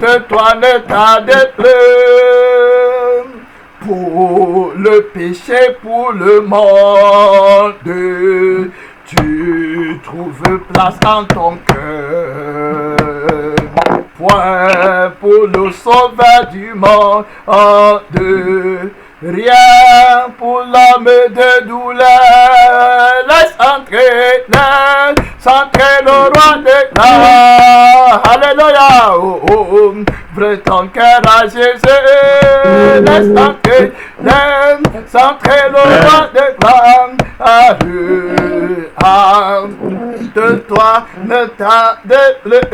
de toi ne tarde plus. Pour le péché, pour le monde, tu trouves place en ton cœur. Point pour le sauveur du monde, rien pour l'homme de douleur. Laisse entrer le roi de gloire. Alléluia. Oh, oh, oh. Ouvre ton cœur à Jésus. Laisse entrer le roi de gloire. De toi ne tarde plus.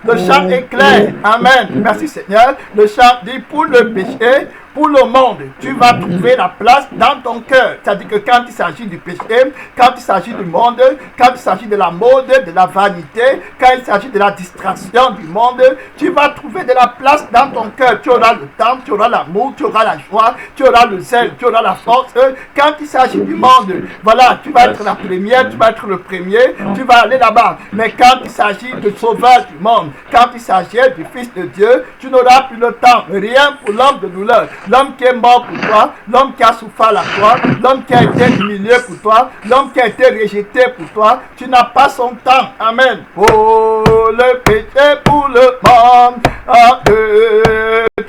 Le chant est clair. Amen. Merci Seigneur. Le chant dit pour le péché, pour le monde, tu vas trouver la place dans ton cœur. C'est-à-dire que quand il s'agit du péché, quand il s'agit du monde, quand il s'agit de la mode, de la vanité, quand il s'agit de la distraction du monde, tu vas trouver de la place dans ton cœur. Tu auras le temps, tu auras l'amour, tu auras la joie, tu auras le zèle, tu auras la force. Quand il s'agit du monde, voilà, tu vas être la première, tu vas être le premier, tu vas aller là-bas. Mais quand il s'agit de sauveur du monde, quand il s'agit du Fils de Dieu, tu n'auras plus le temps. Rien pour l'homme de douleur. L'homme qui est mort pour toi, l'homme qui a souffert à la croix, l'homme qui a été humilié pour toi, l'homme qui a été rejeté pour toi, tu n'as pas son temps. Amen. Pour le péché, pour le monde,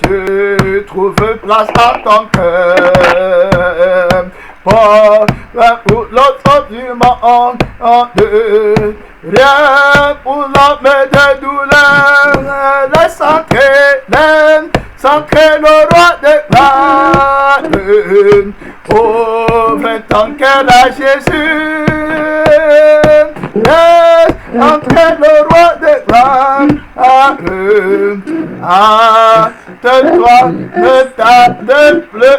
tu trouves place dans ton cœur. Pour l'autre du monde, rien pour l'homme de douleur. Laisse entrer le roi de gloire. Ouvre ton cœur à Jésus. Laisse entrer le roi de gloire. De toi ne tarde plus.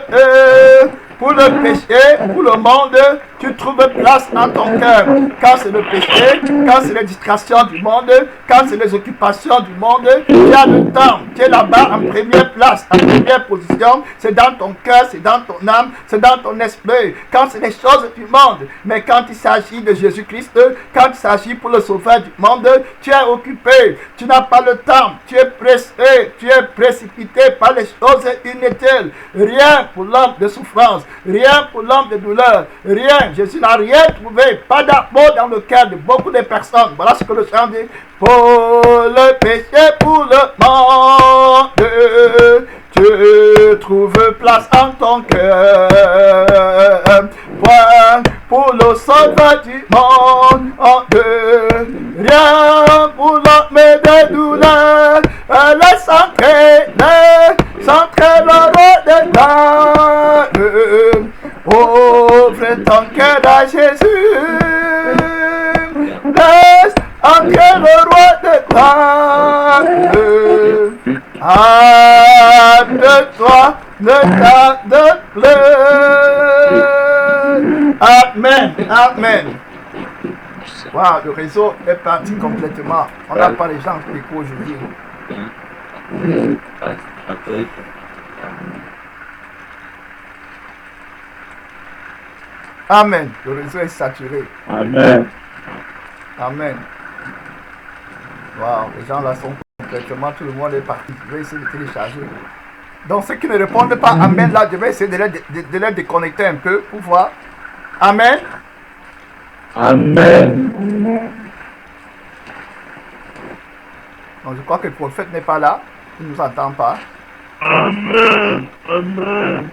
Pour le péché, pour le monde, tu trouves place dans ton cœur. Quand c'est le péché, quand c'est les distractions du monde, quand c'est les occupations du monde, tu as le temps. Tu es là-bas en première place, en première position. C'est dans ton cœur, c'est dans ton âme, c'est dans ton esprit. Quand c'est les choses du monde. Mais quand il s'agit de Jésus-Christ, quand il s'agit pour le sauveur du monde, tu es occupé. Tu n'as pas le temps. Tu es pressé. Tu es précipité par les choses inutiles. Rien pour l'homme de souffrance. Rien pour l'homme de douleur. Rien. Jésus n'a rien trouvé. Pas d'amour dans le cœur de beaucoup de personnes. Voilà ce que le chant dit. Pour le péché, pour le monde, tu trouves place en ton cœur. Pour le sauveur du monde, rien pour l'homme de douleur. Laisse entrer le roi de gloire. Ouvre ton cœur à Jésus. Laisse entrer le roi de gloire. De toi ne tarde plus. Amen. Amen. Wow, le réseau est parti complètement. On n'a pas les gens qui écoutent aujourd'hui. Amen. Le réseau est saturé. Amen. Amen. Wow, les gens là sont complètement, tout le monde est parti. Je vais essayer de télécharger. Donc ceux qui ne répondent pas Amen là, je vais essayer de les déconnecter un peu pour voir. Amen. Amen. Donc je crois que le prophète n'est pas là. Il ne nous entend pas. Amen. Amen.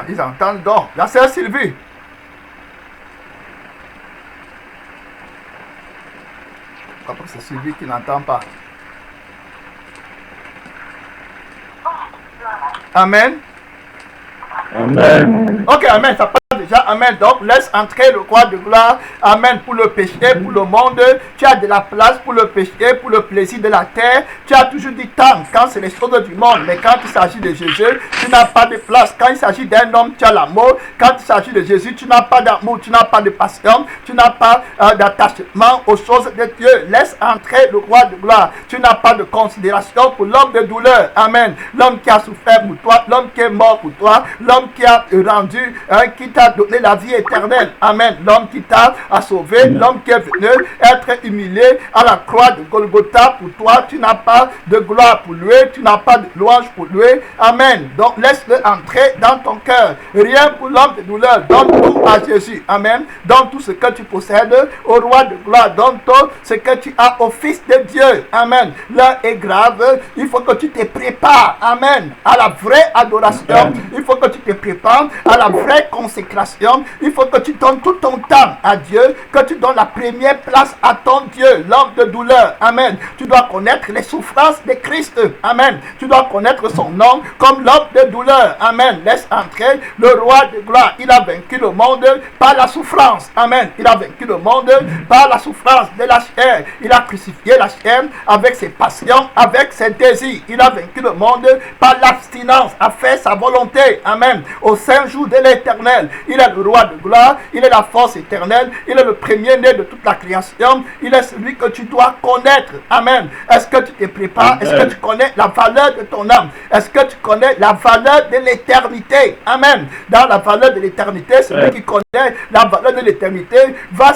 Ils entendent donc. La sœur Sylvie. Je crois que c'est Sylvie qui n'entend pas. Amen. Amen. Ok, amen, ça passe déjà, amen. Donc, laisse entrer le roi de gloire, amen, pour le péché, pour le monde. Tu as de la place pour le péché, pour le plaisir de la terre. Tu as toujours du temps quand c'est les choses du monde. Mais quand il s'agit de Jésus, tu n'as pas de place. Quand il s'agit d'un homme, tu as l'amour. Quand il s'agit de Jésus, tu n'as pas d'amour, tu n'as pas de passion, tu n'as pas d'attachement aux choses de Dieu. Laisse entrer le roi de gloire. Tu n'as pas de considération pour l'homme de douleur, amen. L'homme qui a souffert pour toi, l'homme qui est mort pour toi, l'homme qui a rendu, qui t'a donné la vie éternelle. Amen. L'homme qui t'a sauvé, l'homme qui est venu être humilié à la croix de Golgotha pour toi. Tu n'as pas de gloire pour lui, tu n'as pas de louange pour lui. Amen. Donc laisse-le entrer dans ton cœur. Rien pour l'homme de douleur. Donne tout à Jésus. Amen. Donne tout ce que tu possèdes au roi de gloire. Donne tout ce que tu as au Fils de Dieu. Amen. L'heure est grave. Il faut que tu te prépares. Amen. À la vraie adoration. Il faut que tu te prépares à la vraie consécration. Il faut que tu donnes tout ton temps à Dieu. Que tu donnes la première place à ton Dieu. L'homme de douleur. Amen. Tu dois connaître les souffrances de Christ. Amen. Tu dois connaître son nom comme l'homme de douleur. Amen. Laisse entrer le roi de gloire. Il a vaincu le monde par la souffrance. Amen. Il a vaincu le monde par la souffrance de la chair. Il a crucifié la chair avec ses passions, avec ses désirs. Il a vaincu le monde par l'abstinence, à faire sa volonté. Amen. Au saint jour de l'éternel. Il est le roi de gloire. Il est la force éternelle. Il est le premier-né de toute la création. Il est celui que tu dois connaître. Amen. Est-ce que tu te prépares? Est-ce que tu connais la valeur de ton âme? Est-ce que tu connais la valeur de l'éternité? Amen. Dans la valeur de l'éternité, celui qui connaît la valeur de l'éternité va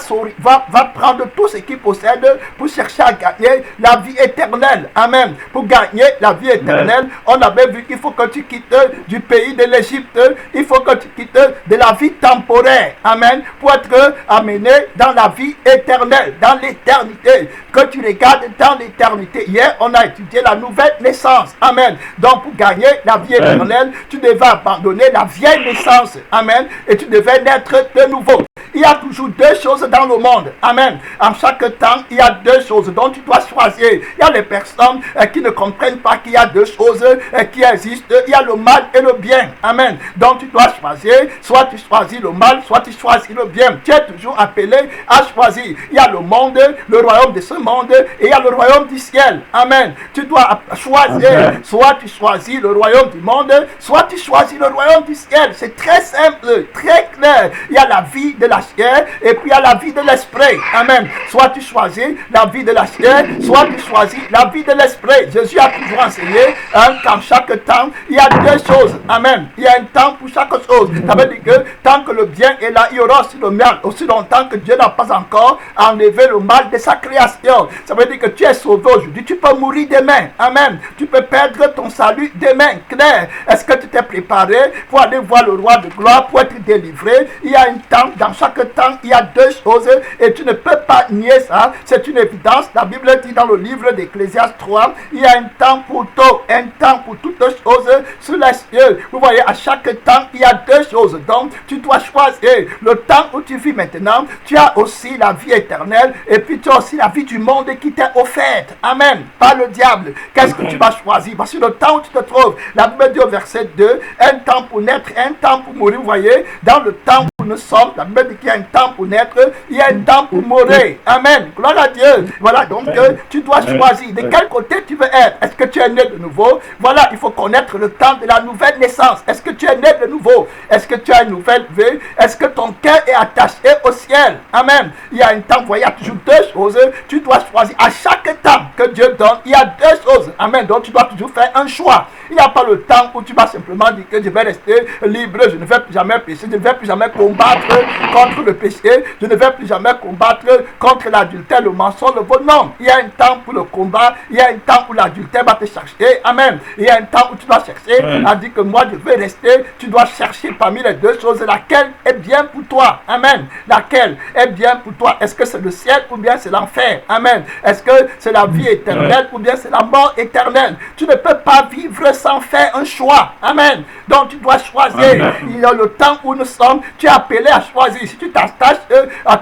prendre tout ce qu'il possède pour chercher à gagner la vie éternelle. Amen. Pour gagner la vie éternelle, on avait vu qu'il faut que tu quittes du pays de l'Égypte. Il faut que tu quittes de la vie temporaire. Amen. Pour être amené dans la vie éternelle, dans l'éternité. Que tu regardes dans l'éternité. Hier, on a étudié la nouvelle naissance. Amen. Donc, pour gagner la vie éternelle, tu devais abandonner la vieille naissance. Amen. Et tu devais naître de nouveau. Il y a toujours deux choses dans le monde. Amen. En chaque temps, il y a deux choses dont tu dois choisir. Il y a les personnes qui ne comprennent pas qu'il y a deux choses qui existent. Il y a le mal et le bien. Amen. Donc tu dois choisir. Soit tu choisis le mal, soit tu choisis le bien. Tu es toujours appelé à choisir. Il y a le monde, le royaume de ce monde, et il y a le royaume du ciel. Amen. Tu dois choisir. Soit tu choisis le royaume du monde, soit tu choisis le royaume du ciel. C'est très simple, très clair. Il y a la vie de la chair et puis il y a la vie de l'esprit. Amen. Soit tu choisis la vie de la chair, soit tu choisis la vie de l'esprit. Jésus a toujours enseigné qu'en chaque temps, il y a deux choses. Amen. Il y a un temps pour chaque chose. Ça veut dire que tant que le bien est là, il y aura aussi le mal. Aussi longtemps que Dieu n'a pas encore enlevé le mal de sa création. Ça veut dire que tu es sauvé aujourd'hui. Tu peux mourir demain. Amen. Tu peux perdre ton salut demain. Clair. Est-ce que tu t'es préparé pour aller voir le roi de gloire, pour être délivré? Il y a un temps, dans chaque temps, il y a deux choses et tu ne peux pas nier ça. C'est une évidence. La Bible dit dans le livre d'Ecclésiaste 3, il y a un temps pour tout, un temps pour toutes choses sur les cieux. Vous voyez, à chaque temps, il y a deux choses. Donc, tu dois choisir le temps où tu vis maintenant. Tu as aussi la vie éternelle et puis tu as aussi la vie du monde qui t'est offerte. Amen. Pas le diable. Qu'est-ce que tu vas choisir? Parce que le temps où tu te trouves, la Bible dit au verset 2, un temps pour naître, un temps pour mourir. Vous voyez, dans le temps où nous sommes, la Bible dit qu'il y a un temps pour naître, il y a un temps pour mourir. Amen. Gloire à Dieu. Voilà, donc tu dois choisir de quel côté tu veux être. Est-ce que tu es né de nouveau? Voilà, il faut connaître le temps de la nouvelle naissance. Est-ce que tu es né de nouveau? Est-ce que tu as une nouvelle vie? Est-ce que ton cœur est attaché au ciel? Amen. Il y a un temps, vous voyez, il y a toujours deux choses. Tu dois choisir à chaque temps que Dieu donne. Il y a deux choses. Amen. Donc tu dois toujours faire un choix. Il n'y a pas le temps où tu vas simplement dire que je vais rester libre, je ne vais plus jamais pécher, je ne vais plus jamais combattre contre le péché, je ne vais plus jamais combattre contre l'adultère, le mensonge, le vol. Non, il y a un temps pour le combat, il y a un temps où l'adultère va te chercher. Amen. Il y a un temps où tu dois chercher à dire que moi je vais rester. Tu dois chercher parmi les deux choses laquelle est bien pour toi. Amen. Laquelle est bien pour toi? Est-ce que c'est le ciel ou bien c'est l'enfer? Amen. Est-ce que c'est la vie éternelle ou bien c'est la mort éternelle? Tu ne peux pas vivre sans faire un choix. Amen. Donc tu dois choisir. Amen. Il y a le temps où nous sommes, tu es appelé à choisir. Si tu t'attaches,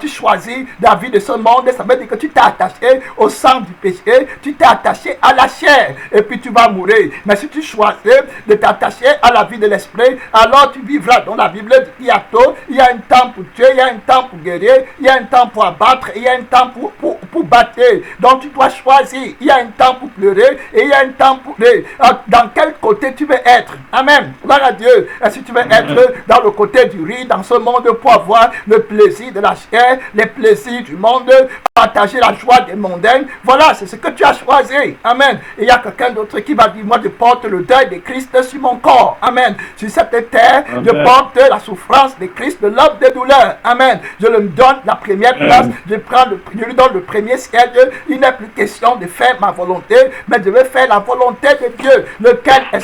tu choisis la vie de ce monde, ça veut dire que tu t'es attaché au sang du péché, tu t'es attaché à la chair et puis tu vas mourir. Mais si tu choisis de t'attacher à la vie de l'esprit, alors tu vivras. Dans la Bible dit il y a un temps pour tuer, il y a un temps pour guérir, il y a un temps pour abattre, il y a un temps pour battre. Donc tu dois choisir. Il y a un temps pour pleurer et il y a un temps pour rire. Dans quel quel côté tu veux être. Amen. Gloire à Dieu. Et si tu veux être dans le côté du riz, dans ce monde, pour avoir le plaisir de la chair, les plaisirs du monde, partager la joie des mondains, voilà, c'est ce que tu as choisi. Amen. Et il y a quelqu'un d'autre qui va dire, moi je porte le deuil de Christ sur mon corps. Amen. Sur cette terre, je porte la souffrance de Christ, de l'homme de douleur. Amen. Je lui donne la première place, je lui donne le premier siège. Il n'est plus question de faire ma volonté, mais je vais faire la volonté de Dieu, lequel est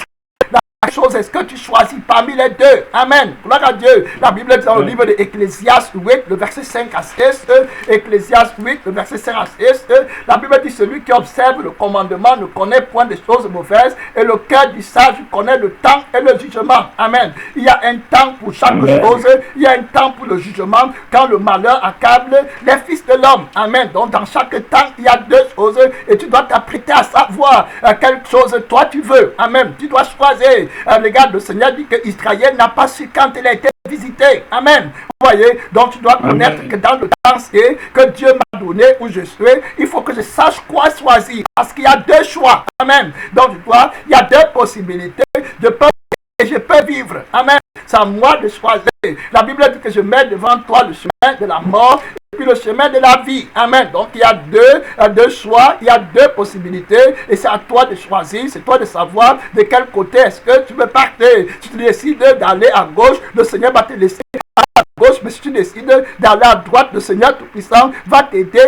la chose est-ce que tu choisis parmi les deux. Amen. Gloire à Dieu. La Bible dit dans le livre de Ecclésiaste 8, le verset 5 à 6. Ecclésiaste 8, le verset 5 à 6. La Bible dit celui qui observe le commandement ne connaît point des choses mauvaises et le cœur du sage connaît le temps et le jugement. Amen. Il y a un temps pour chaque chose. Il y a un temps pour le jugement quand le malheur accable les fils de l'homme. Amen. Donc dans chaque temps, il y a deux choses et tu dois t'apprêter à savoir quelle chose toi tu veux. Amen. Tu dois choisir. Regarde, le Seigneur dit que Israël n'a pas su quand il a été visité. Amen. Vous voyez, donc tu dois connaître que dans le temps que Dieu m'a donné où je suis, il faut que je sache quoi choisir. Parce qu'il y a deux choix. Amen. Donc il y a deux possibilités. Je peux vivre. Amen. C'est à moi de choisir. La Bible dit que je mets devant toi le chemin de la mort et puis le chemin de la vie. Amen. Donc il y a deux choix, il y a deux possibilités et c'est à toi de choisir, c'est toi de savoir de quel côté est-ce que tu veux partir. Si tu décides d'aller à gauche, le Seigneur va te laisser à gauche, mais si tu décides d'aller à droite, le Seigneur Tout-Puissant va t'aider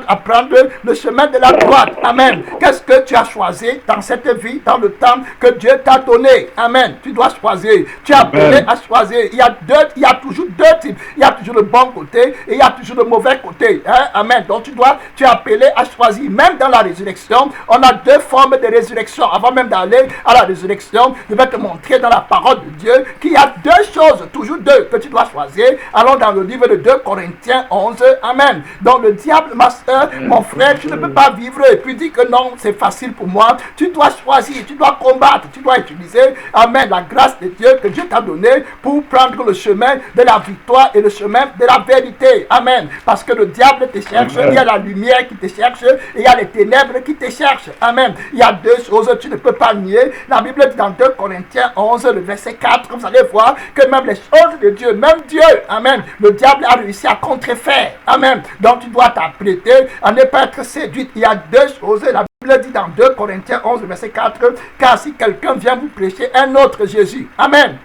à prendre le chemin de la droite. Amen. Qu'est-ce que tu as choisi dans cette vie, dans le temps que Dieu t'a donné? Amen. Tu dois choisir. Tu es appelé à choisir. Il y a toujours deux types. Il y a toujours le bon côté et il y a toujours le mauvais côté. Hein? Amen. Donc tu es appelé à choisir. Même dans la résurrection, on a deux formes de résurrection. Avant même d'aller à la résurrection, je vais te montrer dans la parole de Dieu qu'il y a deux choses, toujours deux, que tu dois choisir. Allons dans le livre de 2 Corinthiens 11. Amen. Donc le diable, ma soeur, mon frère, tu ne peux pas vivre et puis dire que non, c'est facile pour moi. Tu dois choisir, tu dois combattre, tu dois utiliser, amen, la grâce de Dieu que Dieu t'a donnée pour prendre le chemin de la victoire et le chemin de la vérité. Amen. Parce que le diable te cherche, il y a la lumière qui te cherche et il y a les ténèbres qui te cherchent. Amen. Il y a deux choses que tu ne peux pas nier. La Bible dit dans 2 Corinthiens 11, le verset 4, vous allez voir que même les choses de Dieu, même Dieu, amen, le diable a réussi à contrefaire. Amen. Donc tu dois t'apprêter à ne pas être séduite. Il y a deux choses. La Bible dit dans 2 Corinthiens 11, verset 4, car si quelqu'un vient vous prêcher un autre Jésus, amen.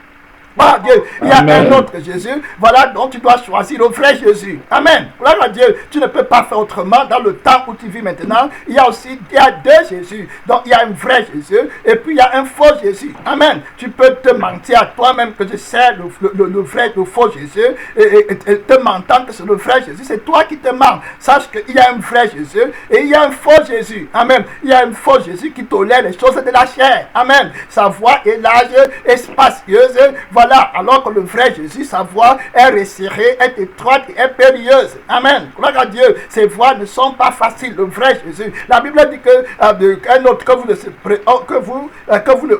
Voilà Dieu, il y a un autre Jésus, voilà, donc tu dois choisir le vrai Jésus. Amen. Voilà Dieu, tu ne peux pas faire autrement dans le temps où tu vis maintenant. Il y a deux Jésus. Donc il y a un vrai Jésus et puis il y a un faux Jésus. Amen. Tu peux te mentir à toi-même que je sais le vrai, le faux Jésus et te mentant que c'est le vrai Jésus. C'est toi qui te mens. Sache qu'il y a un vrai Jésus et il y a un faux Jésus. Amen. Il y a un faux Jésus qui tolère les choses de la chair. Amen. Sa voix est large et spacieuse. Voilà, alors que le vrai Jésus, sa voix est resserrée, est étroite et est périlleuse. Amen. Gloire à Dieu. Ces voix ne sont pas faciles. Le vrai Jésus. La Bible dit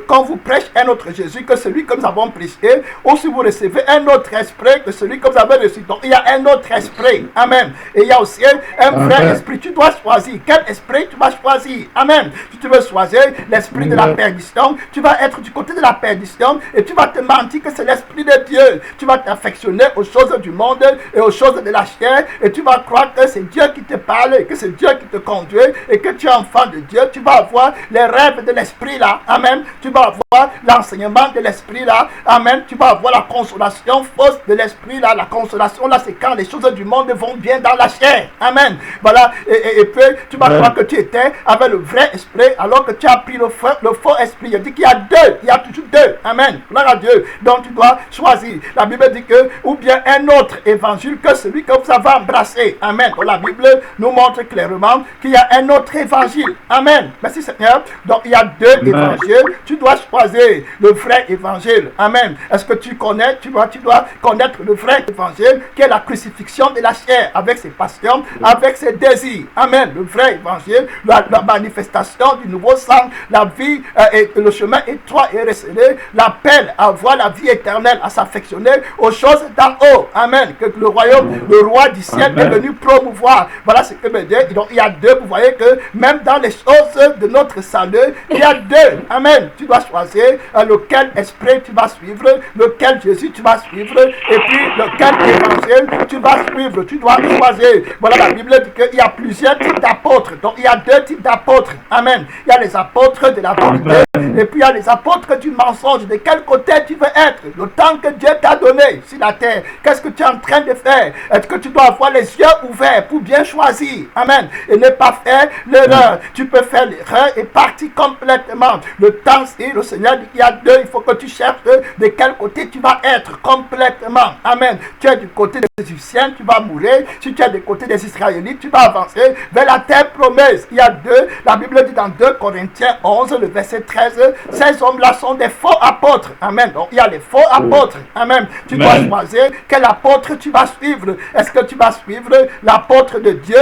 quand vous prêchez un autre Jésus que celui que nous avons prêché, ou si vous recevez un autre esprit que celui que vous avez reçu. Donc il y a un autre esprit. Amen. Et il y a aussi un vrai esprit. Tu dois choisir. Quel esprit tu vas choisir? Amen. Si tu veux choisir l'esprit de la perdition, tu vas être du côté de la perdition et tu vas te mentir que c'est l'esprit de Dieu. Tu vas t'affectionner aux choses du monde et aux choses de la chair et tu vas croire que c'est Dieu qui te parle, que c'est Dieu qui te conduit et que tu es enfant de Dieu. Tu vas avoir les rêves de l'esprit là. Amen. Tu vas avoir l'enseignement de l'esprit là. Amen. Tu vas avoir la consolation fausse de l'esprit là. La consolation là, c'est quand les choses du monde vont bien dans la chair. Amen. Voilà. Et puis tu vas croire que tu étais avec le vrai esprit alors que tu as pris le faux esprit. Il dit qu'il y a deux. Il y a toujours deux. Amen. Gloire à Dieu. Donc tu dois choisir. La Bible dit que, ou bien un autre évangile que celui que vous avez embrassé. Amen. La Bible nous montre clairement qu'il y a un autre évangile. Amen. Merci Seigneur. Donc il y a deux évangiles. Tu dois choisir le vrai évangile. Amen. Est-ce que tu connais, tu dois connaître le vrai évangile qui est la crucifixion de la chair avec ses passions, avec ses désirs. Amen. Le vrai évangile, la manifestation du nouveau sang, la vie et le chemin étroit et resserré, l'appel à voir la vie éternelle, à s'affectionner aux choses d'en haut. Amen. Que le royaume, le roi du ciel est venu promouvoir. Voilà ce que me dit. Donc, il y a deux. Vous voyez que même dans les choses de notre salut, il y a deux. Amen. Tu dois choisir lequel esprit tu vas suivre, lequel Jésus tu vas suivre, et puis lequel évangile tu vas suivre. Tu dois choisir. Voilà, la Bible dit qu'il y a plusieurs types d'apôtres. Donc, il y a deux types d'apôtres. Amen. Il y a les apôtres de la vérité, et puis il y a les apôtres du mensonge. De quel côté tu veux être? Le temps que Dieu t'a donné sur la terre, qu'est-ce que tu es en train de faire? Est-ce que tu dois avoir les yeux ouverts pour bien choisir? Amen. Et ne pas faire l'erreur. Tu peux faire l'erreur et partir complètement. Le temps, c'est le Seigneur dit qu'il y a deux. Il faut que tu cherches de quel côté tu vas être complètement. Amen. Tu es du côté des Égyptiens, tu vas mourir. Si tu es du côté des Israélites, tu vas avancer vers la terre promise. Il y a deux. La Bible dit dans 2 Corinthiens 11, le verset 13, ces hommes-là sont des faux apôtres. Amen. Donc il y a les faux apôtres. Amen. Tu dois choisir quel apôtre tu vas suivre. Est-ce que tu vas suivre l'apôtre de Dieu,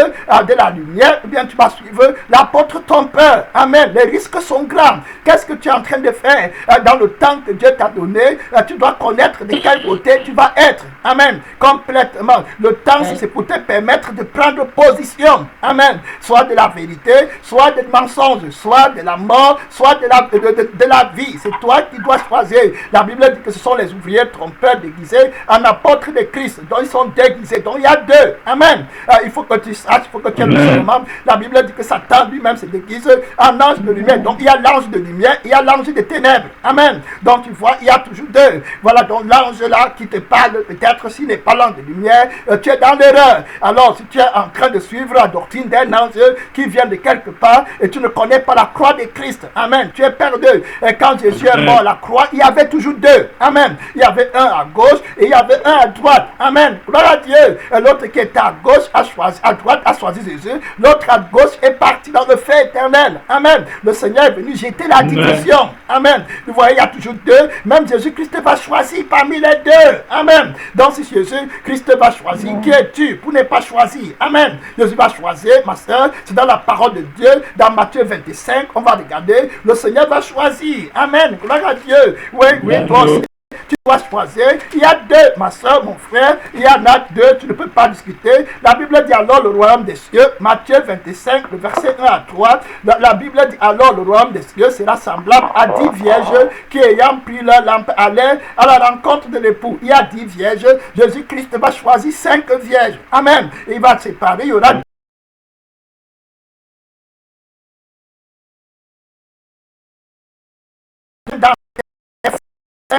de la lumière, ou bien tu vas suivre l'apôtre trompeur? Amen. Les risques sont grands. Qu'est-ce que tu es en train de faire dans le temps que Dieu t'a donné? Tu dois connaître de quel côté tu vas être. Amen. Complètement. Le temps, c'est pour te permettre de prendre position. Amen. Soit de la vérité, soit de mensonge, soit de la mort, soit de la vie. C'est toi qui dois choisir. La Bible dit que ce sont les ouvriers trompeurs déguisés en apôtres de Christ. Donc ils sont déguisés. Donc il y a deux. Amen. Il faut que tu saches, il faut que tu aies le discernement. La Bible dit que Satan lui-même se déguise en ange de lumière. Donc il y a l'ange de lumière, il y a l'ange des ténèbres. Amen. Donc tu vois, il y a toujours deux. Voilà, donc l'ange là qui te parle, peut-être s'il n'est pas l'ange de lumière, tu es dans l'erreur. Alors si tu es en train de suivre la doctrine d'un ange qui vient de quelque part et tu ne connais pas la croix de Christ, amen, tu es perdu. Et quand Jésus est mort à la croix, il y avait toujours deux. Amen. Il y avait un à gauche et il y avait un à droite. Amen. Gloire à Dieu. Et l'autre qui était à gauche a choisi, à droite a choisi Jésus. L'autre à gauche est parti dans le feu éternel. Amen. Le Seigneur est venu jeter la division. Amen. Vous voyez, il y a toujours deux. Même Jésus-Christ va choisir parmi les deux. Amen. Donc si Jésus-Christ va choisir, qui es-tu pour ne pas choisir? Amen. Jésus va choisir, ma soeur. C'est dans la parole de Dieu. Dans Matthieu 25, on va regarder. Le Seigneur va choisir. Amen. Gloire à Dieu. Oui, toi aussi. Tu dois choisir. Il y a deux, ma soeur, mon frère. Il y en a deux. Tu ne peux pas discuter. La Bible dit alors le royaume des cieux. Matthieu 25, le verset 1 à 3. La Bible dit alors le royaume des cieux sera semblable à 10 vierges qui ayant pris leur lampe allaient à la rencontre de l'époux. Il y a 10 vierges. Jésus-Christ va choisir 5 vierges. Amen. Il va séparer. Il y aura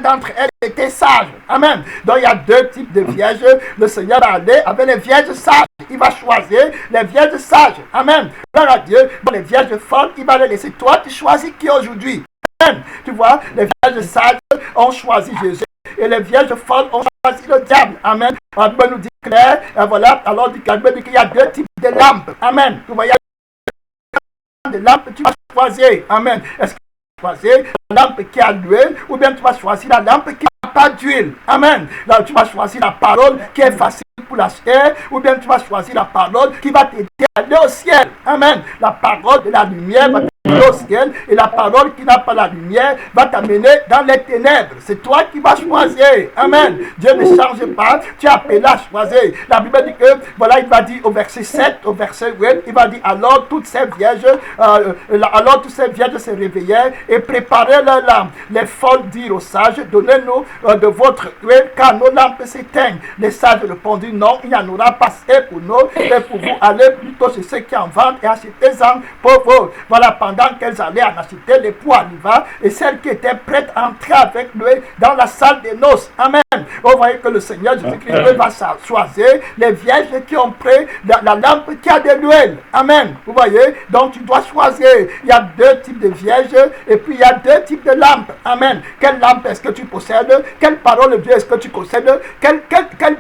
d'entre elles étaient sages. Amen. Donc il y a deux types de vierges. Le Seigneur va aller avec les vierges sages. Il va choisir les vierges sages. Amen. Gloire à Dieu. Dans les vierges folles, il va les laisser. Toi, tu choisis qui aujourd'hui. Amen. Tu vois, les vierges sages ont choisi Jésus. Et les vierges folles ont choisi le diable. Amen. La Bible nous dit clair. Et voilà. Alors la Bible dit qu'il y a deux types de lampes. Amen. Tu vois, il y a des lampes que tu vas choisir. Amen. Est-ce que choisir la lampe qui a l'huile ou bien tu vas choisir la lampe qui n'a pas d'huile. Amen. Là, tu vas choisir la parole qui est facile pour la chair ou bien tu vas choisir la parole qui va t'aider à aller au ciel. Amen. La parole de la lumière va t'amener au ciel et la parole qui n'a pas la lumière va t'amener dans les ténèbres. C'est toi qui vas choisir. Amen. Dieu ne change pas. Tu es appelé à choisir. La Bible dit que, voilà, il va dire au verset 7, au verset 8, il va dire alors toutes ces vierges se réveillèrent et préparèrent leurs lampes. Les folles dirent aux sages, donnez-nous de votre huile car nos lampes s'éteignent. Les sages répondirent non, il n'y en aura pas assez pour nous et pour vous allez plutôt chez ceux qui en vendent et achetez-en pour vous. Voilà, pendant qu'elles allaient en acheter, l'époux arriva et celle qui était prête entrer avec lui dans la salle des noces. Amen. Vous voyez que le Seigneur Jésus-Christ va choisir les vierges qui ont pris la lampe qui a de l'huile. Amen. Vous voyez, donc tu dois choisir. Il y a deux types de vierges et puis il y a deux types de lampes. Amen. Quelle lampe est-ce que tu possèdes? Quelle parole de Dieu est-ce que tu possèdes? Quelle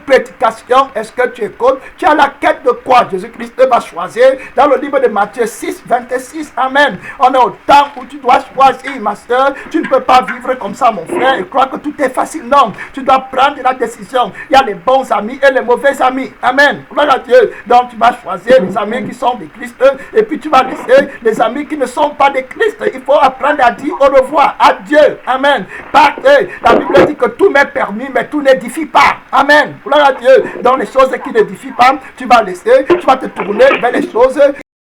prédication est-ce que tu écoutes? Tu as la quête de quoi? Jésus-Christ va choisir dans le livre de Matthieu 6, 26. Amen. On est au temps où tu dois choisir, ma soeur. Tu ne peux pas vivre comme ça, mon frère, et croire que tout est facile. Non, tu dois prendre la décision. Il y a les bons amis et les mauvais amis. Amen. Gloire à Dieu. Donc tu vas choisir les amis qui sont de Christ et puis tu vas laisser les amis qui ne sont pas de Christ. Il faut apprendre à dire au revoir à Dieu. Amen. Parce que la Bible dit que tout m'est permis, mais tout n'édifie pas. Amen. Gloire à Dieu. Dans les choses qui n'édifient pas, tu vas laisser, tu vas te tourner vers les choses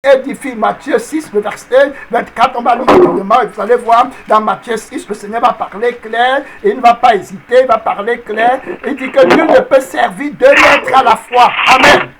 édifie. Matthieu 6, le verset 24, on va lire rapidement et vous allez voir, dans Matthieu 6, le Seigneur va parler clair et il ne va pas hésiter, il va parler clair. Il dit que nul ne peut servir deux maîtres à la fois. Amen.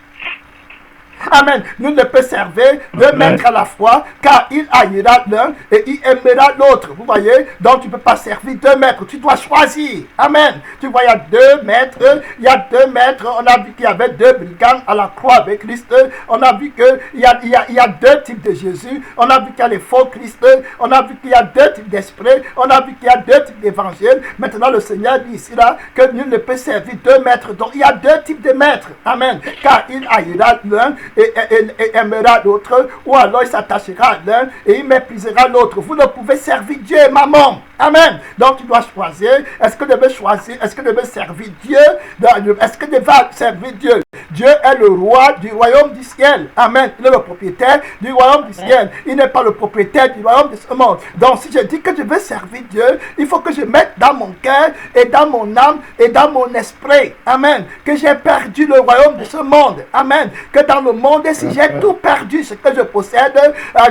Amen. Nul ne peut servir deux maîtres à la fois, car il haïra l'un et il aimera l'autre. Vous voyez? Donc tu ne peux pas servir deux maîtres. Tu dois choisir. Amen. Tu vois, il y a deux maîtres. Il y a deux maîtres. On a vu qu'il y avait deux brigands à la croix avec Christ. On a vu qu'il y a deux types de Jésus. On a vu qu'il y a les faux Christ. On a vu qu'il y a deux types d'esprit. On a vu qu'il y a deux types d'évangile. Maintenant, le Seigneur dit ici là que nul ne peut servir deux maîtres. Donc il y a deux types de maîtres. Amen. Car il haïra l'un et aimera l'autre, ou alors il s'attachera à l'un et il méprisera l'autre. Vous ne pouvez servir Dieu et maman. Amen. Donc tu dois choisir. Est-ce que tu veux choisir? Est-ce que tu veux servir Dieu? Est-ce que tu vas servir Dieu? Dieu est le roi du royaume du ciel. Amen. Il est le propriétaire du royaume du ciel. Il n'est pas le propriétaire du royaume de ce monde. Donc si je dis que je veux servir Dieu, il faut que je mette dans mon cœur et dans mon âme et dans mon esprit. Amen. Que j'ai perdu le royaume de ce monde. Amen. Que dans le monde, si j'ai tout perdu, ce que je possède,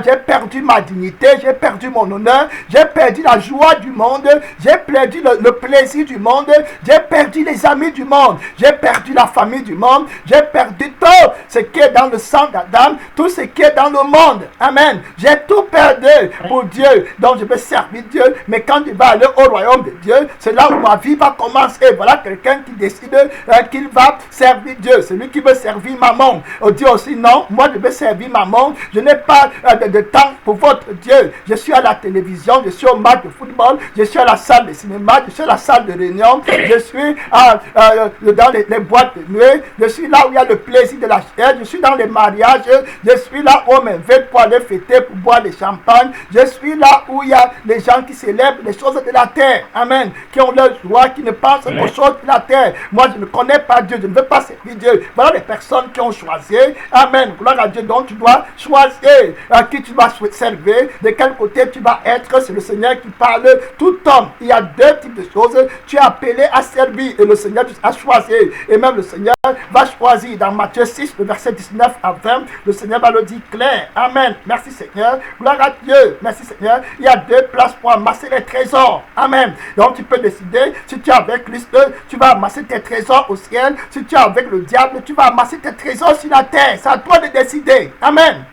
j'ai perdu ma dignité, j'ai perdu mon honneur, j'ai perdu la joie du monde, j'ai perdu le plaisir du monde, j'ai perdu les amis du monde, j'ai perdu la famille du monde, j'ai perdu tout ce qui est dans le sang d'Adam, tout ce qui est dans le monde. Amen. J'ai tout perdu pour Dieu. Donc je vais servir Dieu, mais quand il va aller au royaume de Dieu, c'est là où ma vie va commencer. Voilà quelqu'un qui décide qu'il va servir Dieu. Celui qui veut servir maman. On dit aussi non, moi je vais servir maman. Je n'ai pas de temps pour votre Dieu. Je suis à la télévision, je suis au match de football, je suis à la salle de cinéma, je suis à la salle de réunion, je suis dans les boîtes de nuit, je suis là où il y a le plaisir de la chair, je suis dans les mariages, je suis là où on m'invite pour aller fêter, pour boire des champagnes, je suis là où il y a les gens qui célèbrent les choses de la terre, amen, qui ont leur joie, qui ne pensent aux choses de la terre. Moi je ne connais pas Dieu, je ne veux pas servir Dieu. Voilà les personnes qui ont choisi, amen, gloire à Dieu. Donc tu dois choisir à qui tu vas servir, de quel côté tu vas être. C'est le Seigneur qui parle. Tout homme, il y a deux types de choses. Tu es appelé à servir et le Seigneur a choisi. Et même le Seigneur va choisir. Dans Matthieu 6, le verset 19 à 20, le Seigneur va le dire clair. Amen. Merci Seigneur. Gloire à Dieu. Merci Seigneur. Il y a deux places pour amasser les trésors. Amen. Donc tu peux décider, si tu es avec Christ, tu vas amasser tes trésors au ciel. Si tu es avec le diable, tu vas amasser tes trésors sur la terre. C'est à toi de décider. Amen.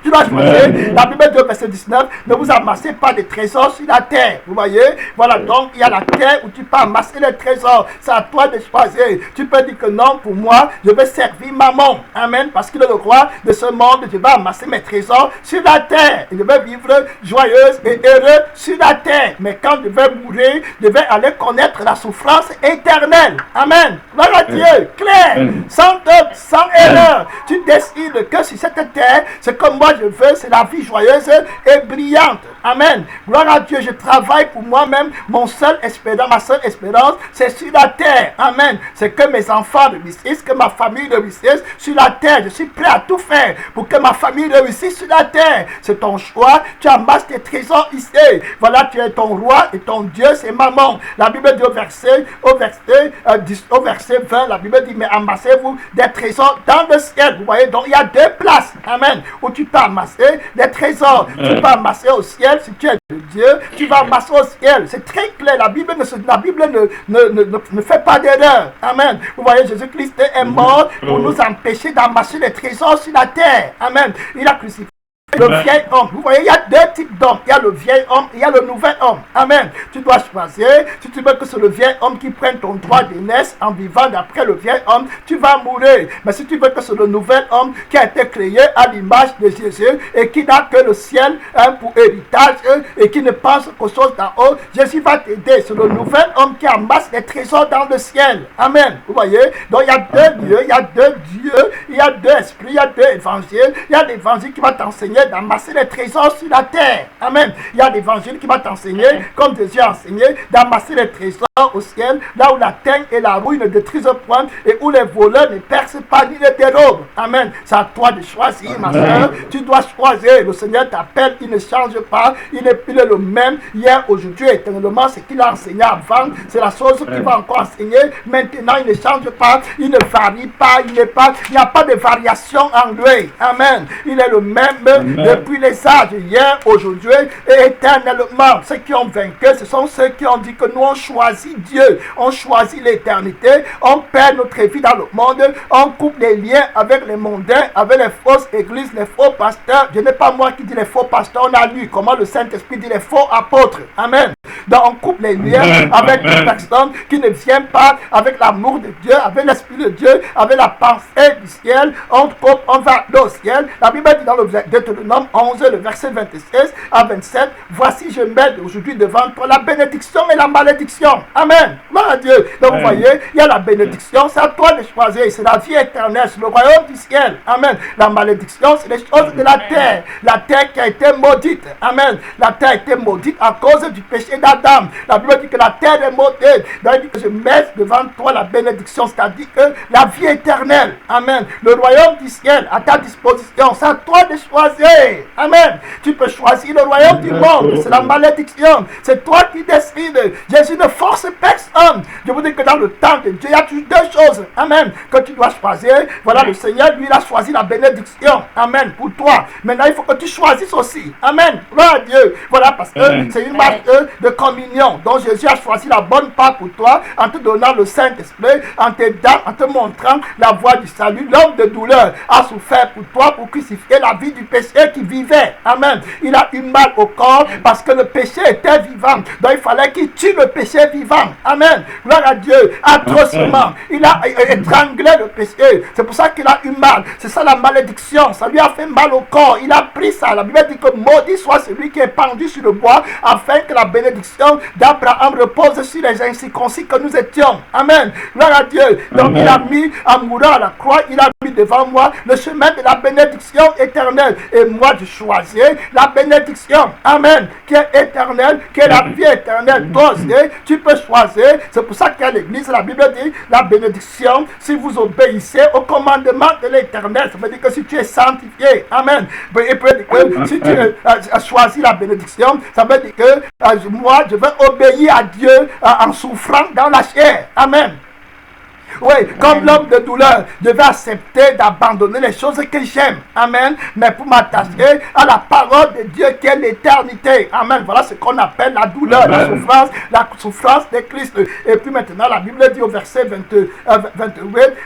Tu dois choisir. La Bible dit au verset 19, ne vous amassez pas de trésors sur la terre. Vous voyez? Voilà, donc il y a la terre où tu peux amasser les trésors. C'est à toi de choisir. Tu peux dire que non, pour moi, je vais servir maman. Amen. Parce qu'il est le roi de ce monde. Je vais amasser mes trésors sur la terre. Et je vais vivre joyeuse et heureux sur la terre. Mais quand je vais mourir, je vais aller connaître la souffrance éternelle. Amen. Gloire à Dieu. Clair. Sans doute, sans erreur. Tu décides que sur cette terre, c'est comme moi je veux, c'est la vie joyeuse et brillante. Amen. Gloire à Dieu, je travaille pour moi-même. Mon seul espérance, ma seule espérance, c'est sur la terre. Amen. C'est que mes enfants réussissent, que ma famille réussisse sur la terre. Je suis prêt à tout faire pour que ma famille réussisse sur la terre. C'est ton choix. Tu amasses tes trésors ici. Voilà, tu es ton roi et ton Dieu, c'est maman. La Bible dit au verset 20, la Bible dit, mais amassez-vous des trésors dans le ciel. Vous voyez, donc il y a deux places. Amen. Où tu peux amasser des trésors. Tu peux amasser au ciel si tu es de Dieu. Tu vas amasser au ciel. C'est très clair. La Bible ne fait pas d'erreur. Amen. Vous voyez, Jésus-Christ est mort pour nous empêcher d'amasser les trésors sur la terre. Amen. Il a crucifié le vieil homme. Vous voyez, il y a deux types d'hommes. Il y a le vieil homme et il y a le nouvel homme. Amen. Tu dois choisir. Si tu veux que c'est le vieil homme qui prenne ton droit d'aînesse en vivant d'après le vieil homme, tu vas mourir. Mais si tu veux que c'est le nouvel homme qui a été créé à l'image de Jésus et qui n'a que le ciel pour héritage et qui ne pense qu'aux choses d'en haut, Jésus va t'aider. C'est le nouvel homme qui amasse les trésors dans le ciel. Amen. Vous voyez? Donc il y a deux lieux, il y a deux dieux, il y a deux esprits, il y a deux évangiles. Il y a l'évangile qui va t'enseigner d'amasser les trésors sur la terre. Amen. Il y a l'évangile qui va t'enseigner, comme Jésus a enseigné, d'amasser les trésors au ciel, là où la teigne et la rouille ne détruisent point, et où les voleurs ne percent pas ni ne dérobent. Amen. C'est à toi de choisir, ma soeur. Tu dois choisir. Le Seigneur t'appelle, il ne change pas. Il est le même hier, aujourd'hui, éternellement. Ce qu'il a enseigné avant, c'est la chose qu'il va encore enseigner. Maintenant, il ne change pas, il ne varie pas, il n'y a pas de variation en lui. Amen. Il est le même depuis les âges, hier, aujourd'hui et éternellement. Ceux qui ont vaincu, ce sont ceux qui ont dit que nous on choisit Dieu, on choisit l'éternité, on perd notre vie dans le monde, on coupe les liens avec les mondains, avec les fausses églises, les faux pasteurs. Ce n'est pas moi qui dis les faux pasteurs, on a lu comment le Saint-Esprit dit les faux apôtres. Amen. Donc on coupe les liens avec les personnes qui ne viennent pas avec l'amour de Dieu, avec l'Esprit de Dieu, avec la pensée du ciel. On coupe, on va au ciel. La Bible dit dans le Deutéronome 11, le verset 26 à 27, voici je mets aujourd'hui devant toi la bénédiction et la malédiction. Amen. Gloire à Dieu. Donc vous voyez, il y a la bénédiction, c'est à toi de choisir, c'est la vie éternelle, c'est le royaume du ciel. Amen. La malédiction, c'est les choses de la terre qui a été maudite. Amen. La terre a été maudite à cause du péché d'Adam. La Bible dit que la terre est maudite. Donc il dit que je mets devant toi la bénédiction, c'est-à-dire que la vie éternelle. Amen. Le royaume du ciel à ta disposition, c'est à toi de choisir. Amen. Tu peux choisir le royaume du monde, c'est la malédiction. C'est toi qui décides. Jésus ne force personne. Je vous dis que dans le temps de Dieu, il y a toujours deux choses. Amen. Que tu dois choisir. Voilà, le Seigneur, lui, il a choisi la bénédiction. Amen. Pour toi. Maintenant, il faut que tu choisisses aussi. Amen. Gloire à Dieu. Voilà, parce que c'est une marque de communion. Donc Jésus a choisi la bonne part pour toi en te donnant le Saint-Esprit, en te montrant la voie du salut. L'homme de douleur a souffert pour toi pour crucifier la vie du péché qui vivait. Amen. Il a eu mal au corps parce que le péché était vivant. Donc il fallait qu'il tue le péché vivant. Amen. Gloire à Dieu. Atrocement. Il a étranglé le péché. C'est pour ça qu'il a eu mal. C'est ça la malédiction. Ça lui a fait mal au corps. Il a pris ça. La Bible dit que maudit soit celui qui est pendu sur le bois afin que la bénédiction d'Abraham repose sur les incirconcis que nous étions. Amen. Gloire à Dieu. Donc il a mis, en mourant à la croix, il a mis devant moi le chemin de la bénédiction éternelle. Et moi, je choisis la bénédiction. Amen. Qui est éternelle, qui est la vie éternelle. Toi aussi, tu peux choisir. C'est pour ça qu'à l'église, la Bible dit la bénédiction, si vous obéissez au commandement de l'éternel. Ça veut dire que si tu es sanctifié, amen. Et peut dire que si tu as choisi la bénédiction, ça veut dire que moi, je vais obéir à Dieu en souffrant dans la chair. Amen. Oui, comme l'homme de douleur, je vais accepter d'abandonner les choses que j'aime. Amen. Mais pour m'attacher à la parole de Dieu qui est l'éternité. Amen. Voilà ce qu'on appelle la douleur, la souffrance de Christ. Et puis maintenant, la Bible dit au verset 28,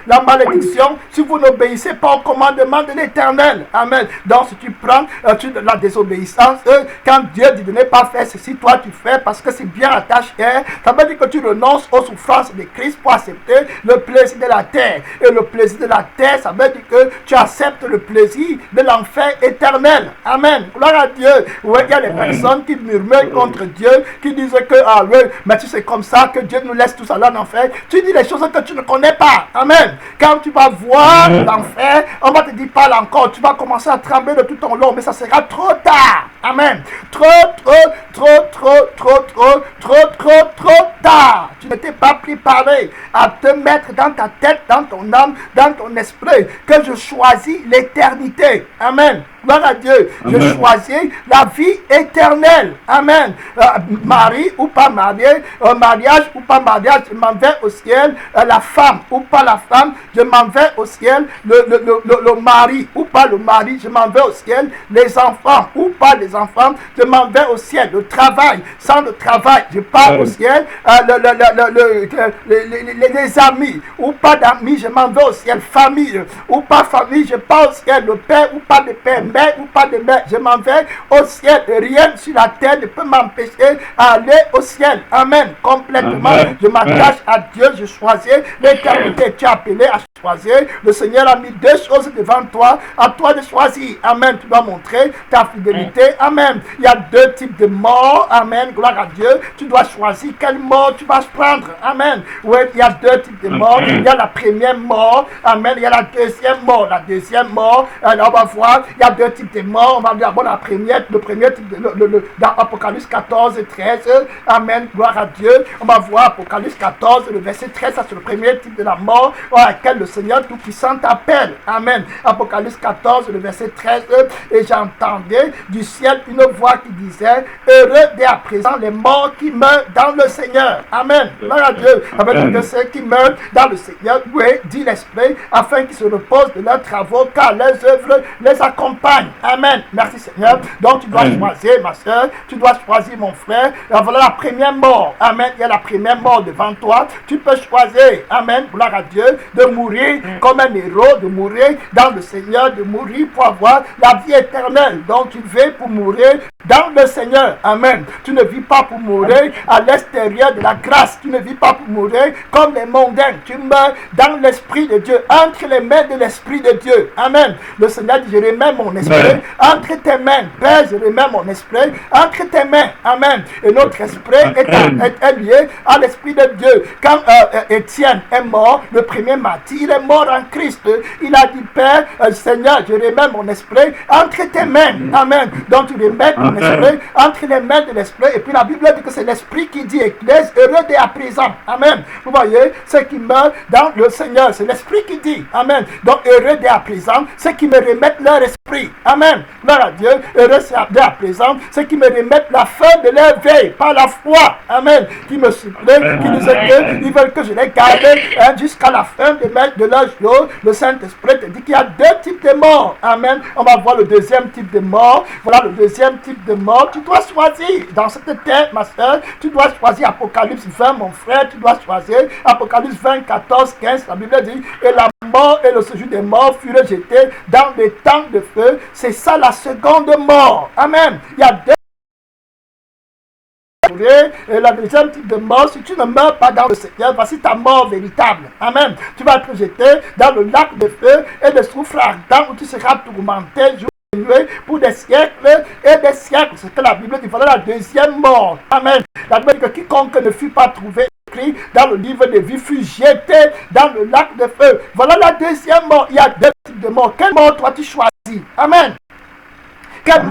la malédiction, si vous n'obéissez pas au commandement de l'éternel. Amen. Donc, si tu prends la désobéissance, quand Dieu dit de ne pas faire ceci, toi tu fais parce que c'est bien à ta chair, ça veut dire que tu renonces aux souffrances de Christ pour accepter le plaisir de la terre. Et le plaisir de la terre, ça veut dire que tu acceptes le plaisir de l'enfer éternel. Amen. Gloire à Dieu. Oui, il y a des personnes qui murmurent contre Dieu, qui disent que, ah oui, mais tu sais comme ça que Dieu nous laisse tous aller en enfer. Tu dis les choses que tu ne connais pas. Amen. Quand tu vas voir l'enfer, on va te dire parle encore. Tu vas commencer à trembler de tout ton long, mais ça sera trop tard. Amen. Trop tard. Tu ne t'es pas préparé à te mettre dans ta tête, dans ton âme, dans ton esprit, que je choisis l'éternité. Amen. Gloire à Dieu. Amen. Je choisis la vie éternelle. Amen. Mari ou pas marié, mariage ou pas mariage, je m'en vais au ciel. La femme ou pas la femme, je m'en vais au ciel. Le mari ou pas le mari, je m'en vais au ciel. Les enfants ou pas les enfants, je m'en vais au ciel. Le travail, sans le travail, je pars au ciel. Les amis ou pas d'amis, je m'en vais au ciel. Famille ou pas famille, je pars au ciel. Le père ou pas de père, mère ou pas de mère, je m'en vais au ciel. Rien sur la terre ne peut m'empêcher d'aller au ciel. Amen. Complètement. Amen. Je m'attache à Dieu, je choisis l'éternité. Tu es appelé à choisir. Le Seigneur a mis deux choses devant toi. À toi de choisir. Amen. Tu dois montrer ta fidélité. Amen. Il y a deux types de morts. Amen. Gloire à Dieu. Tu dois choisir quelle mort tu vas prendre. Amen. Oui, il y a deux types de morts. Il y a la première mort. Amen. Il y a la deuxième mort. La deuxième mort, alors on va voir, il y a deux deux types de morts. On va d'abord le premier type, dans Apocalypse 14 et 13. Amen, gloire à Dieu. On va voir Apocalypse 14, le verset 13, ça c'est le premier type de la mort à laquelle le Seigneur Tout-Puissant appelle. Amen. Apocalypse 14, le verset 13. Et j'entendais du ciel une voix qui disait, heureux dès à présent les morts qui meurent dans le Seigneur. Amen. Gloire à Dieu. Avec que ceux qui meurent dans le Seigneur, oui, dit l'Esprit, afin qu'ils se reposent de leurs travaux, car leurs œuvres les accompagnent. Amen. Merci Seigneur. Donc tu dois choisir, ma soeur, tu dois choisir, mon frère. Et voilà la première mort. Amen. Il y a la première mort devant toi. Tu peux choisir, amen, gloire à Dieu, de mourir comme un héros, de mourir dans le Seigneur, de mourir pour avoir la vie éternelle. Donc tu vis pour mourir dans le Seigneur. Amen. Tu ne vis pas pour mourir à l'extérieur de la grâce. Tu ne vis pas pour mourir comme les mondains. Tu meurs dans l'Esprit de Dieu, entre les mains de l'Esprit de Dieu. Amen. Le Seigneur dit, je remets mon esprit entre tes mains. Père, je remets mon esprit entre tes mains. Amen. Et notre esprit est lié à l'Esprit de Dieu. Quand Étienne est mort, le premier martyr, il est mort en Christ. Il a dit, Père, Seigneur, je remets mon esprit entre tes mains. Amen. Donc tu remets ton esprit entre les mains de l'Esprit. Et puis la Bible dit que c'est l'Esprit qui dit, Église, heureux dès à présent. Amen. Vous voyez, ceux qui meurent dans le Seigneur, c'est l'Esprit qui dit. Amen. Donc heureux dès à présent, ceux qui me remettent leur esprit. Amen. Gloire à Dieu. Heureux dès à présent, ceux qui me remettent la fin de leur veille par la foi. Amen. Qui me supplient, qui disent qu'ils veulent que je les garde jusqu'à la fin de leur jour. Le Saint-Esprit te dit qu'il y a deux types de morts. Amen. On va voir le deuxième type de mort. Voilà le deuxième type de mort. Tu dois choisir dans cette terre, ma soeur. Tu dois choisir Apocalypse 20, mon frère. Tu dois choisir Apocalypse 20, 14, 15. La Bible dit, et la mort et le séjour des morts furent jetés dans des temps de feu. C'est ça la seconde mort. Amen. Il y a deux. Et la deuxième type de mort, si tu ne meurs pas dans le Seigneur, voici ta mort véritable. Amen. Tu vas être jeté dans le lac de feu et de soufre ardent où tu seras tourmenté jour et nuit pour des siècles et des siècles. C'est ce que la Bible dit. Voilà la deuxième mort. Amen. La Bible dit que quiconque ne fut pas trouvé écrit dans le livre de vie fut jeté dans le lac de feu. Voilà la deuxième mort. Il y a deux types de mort. Quelle mort toi tu choisis? Amen. Quelle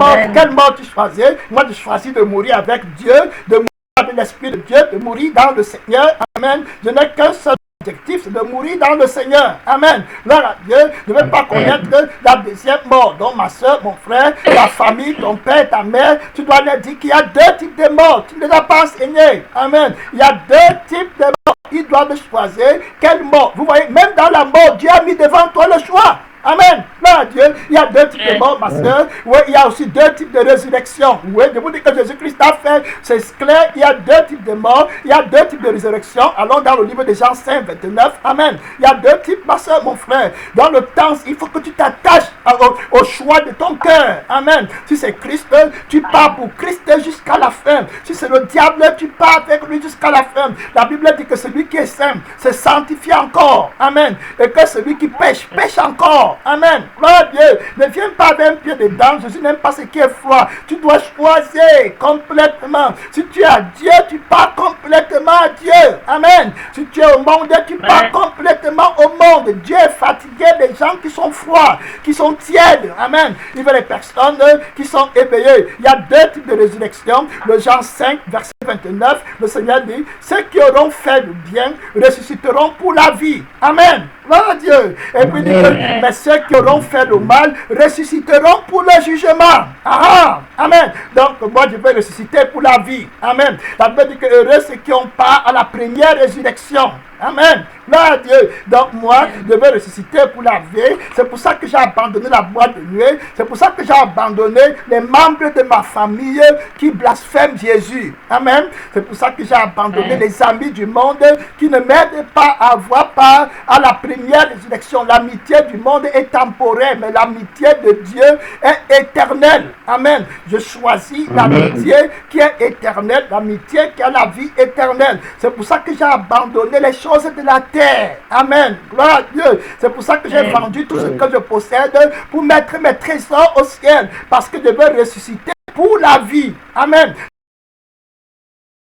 mort tu choisis? Moi, je choisis de mourir avec Dieu, de mourir avec l'Esprit de Dieu, de mourir dans le Seigneur. Amen. Je n'ai qu'un seul objectif, c'est de mourir dans le Seigneur. Amen. Gloire à Dieu. Je ne veux pas connaître la deuxième mort. Donc, ma soeur, mon frère, ta famille, ton père, ta mère, tu dois leur dire qu'il y a deux types de morts. Tu ne les as pas enseignés. Amen. Il y a deux types de morts. Ils doivent choisir quelle mort. Vous voyez, même dans la mort, Dieu a mis devant toi le choix. Amen. Là, Dieu, il y a deux types de morts, ma soeur. Oui, il y a aussi deux types de résurrection. Oui, je vous dis que Jésus-Christ a fait, c'est clair, il y a deux types de morts, il y a deux types de résurrection. Allons dans le livre de Jean 5, 29. Amen. Il y a deux types, ma soeur, mon frère. Dans le temps, il faut que tu t'attaches au choix de ton cœur. Amen. Si c'est Christ, tu pars pour Christ jusqu'à la fin. Si c'est le diable, tu pars avec lui jusqu'à la fin. La Bible dit que celui qui est saint se sanctifie encore. Amen. Et que celui qui pêche, pêche encore. Amen. Gloire à Dieu. Ne viens pas avec un pied dedans. Jésus n'aime pas ce qui est froid. Tu dois choisir complètement. Si tu es à Dieu, tu pars complètement à Dieu. Amen. Si tu es au monde, tu pars complètement au monde. Dieu est fatigué des gens qui sont froids, qui sont tièdes. Amen. Il veut les personnes qui sont éveillées. Il y a deux types de résurrection. Le Jean 5, verset 29, le Seigneur dit, ceux qui auront fait le bien ressusciteront pour la vie. Amen. Gloire à Dieu. Et puis il dit que mais ceux qui auront fait le mal ressusciteront pour le jugement. Amen. Donc moi je vais ressusciter pour la vie. Amen. La Bible dit que heureux ceux qui ont part à la première résurrection. Amen. Gloire à Dieu. Donc moi, je vais ressusciter pour la vie. C'est pour ça que j'ai abandonné la boîte de nuit. C'est pour ça que j'ai abandonné les membres de ma famille qui blasphèment Jésus. Amen. C'est pour ça que j'ai abandonné les amis du monde qui ne m'aident pas à avoir part à la première résurrection. L'amitié du monde est temporaire, mais l'amitié de Dieu est éternelle. Amen. Je choisis l'amitié qui est éternelle, l'amitié qui a la vie éternelle. C'est pour ça que j'ai abandonné les choses de la terre. Amen. Gloire à Dieu. C'est pour ça que j'ai vendu tout ce que je possède pour mettre mes trésors au ciel. Parce que je veux ressusciter pour la vie. Amen.